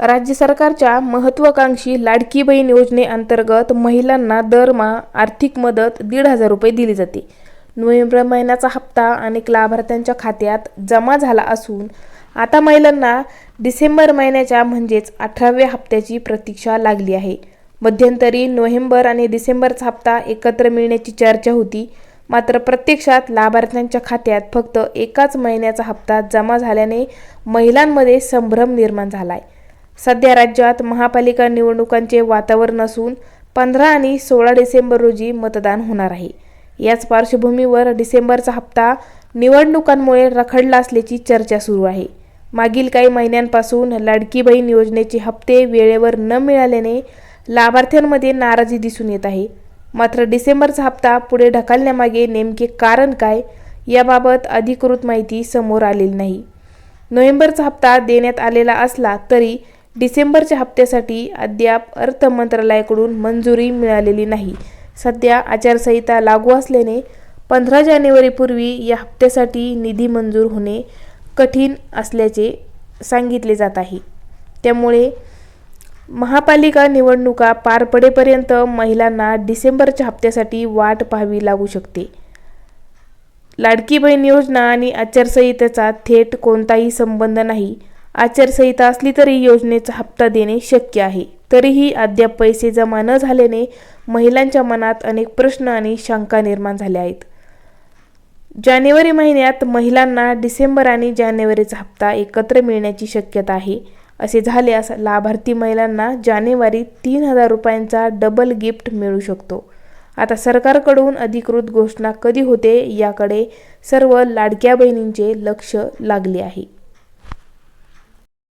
राज्य सरकारच्या महत्त्वाकांक्षी लाडकी बहीण योजनेअंतर्गत महिलांना दरमहा आर्थिक मदत 1,500 रुपये दिली जाते. नोव्हेंबर महिन्याचा हप्ता अनेक लाभार्थ्यांच्या खात्यात जमा झाला असून आता महिलांना डिसेंबर महिन्याच्या म्हणजेच 18व्या हप्त्याची प्रतीक्षा लागली आहे. मध्यंतरी नोव्हेंबर आणि डिसेंबरचा हप्ता एकत्र मिळण्याची चर्चा होती, मात्र प्रत्यक्षात लाभार्थ्यांच्या खात्यात फक्त एकाच महिन्याचा हप्ता जमा झाल्याने महिलांमध्ये संभ्रम निर्माण झालाय. सध्या राज्यात महापालिका निवडणुकांचे वातावरण असून 15 आणि 16 डिसेंबर रोजी मतदान होणार आहे. याच पार्श्वभूमीवर डिसेंबरचा हप्ता निवडणुकांमुळे रखडला असल्याची चर्चा सुरू आहे. मागील काही महिन्यांपासून लाडकी बहीण योजनेचे हप्ते वेळेवर न मिळाल्याने लाभार्थ्यांमध्ये नाराजी दिसून येत आहे. मात्र डिसेंबरचा हप्ता पुढे ढकलण्यामागे नेमके कारण काय, याबाबत अधिकृत माहिती समोर आलेली नाही. नोव्हेंबरचा हप्ता देण्यात आलेला असला तरी डिसेंबरच्या हप्त्यासाठी अद्याप अर्थ मंत्रालयाकडून मंजुरी मिळालेली नाही. सध्या आचारसंहिता लागू असल्याने 15 जानेवारीपूर्वी या हप्त्यासाठी निधी मंजूर होणे कठीण असल्याचे सांगितले जात आहे. त्यामुळे महापालिका निवडणुका पार पडेपर्यंत महिलांना डिसेंबरच्या हप्त्यासाठी वाट पाहावी लागू शकते. लाडकी बहीण योजना आणि आचारसंहितेचा थेट कोणताही संबंध नाही. आचारसंहिता असली तरी योजनेचा हप्ता देणे शक्य आहे. तरीही अद्याप पैसे जमा न झाल्याने महिलांच्या मनात अनेक प्रश्न आणि शंका निर्माण झाल्या आहेत. जानेवारी महिन्यात महिलांना डिसेंबर आणि जानेवारीचा हप्ता एकत्र मिळण्याची शक्यता आहे. असे झाल्यास लाभार्थी महिलांना जानेवारीत 3,000 रुपयांचा डबल गिफ्ट मिळू शकतो. आता सरकारकडून अधिकृत घोषणा कधी होते याकडे सर्व लाडक्या बहिणींचे लक्ष लागले आहे.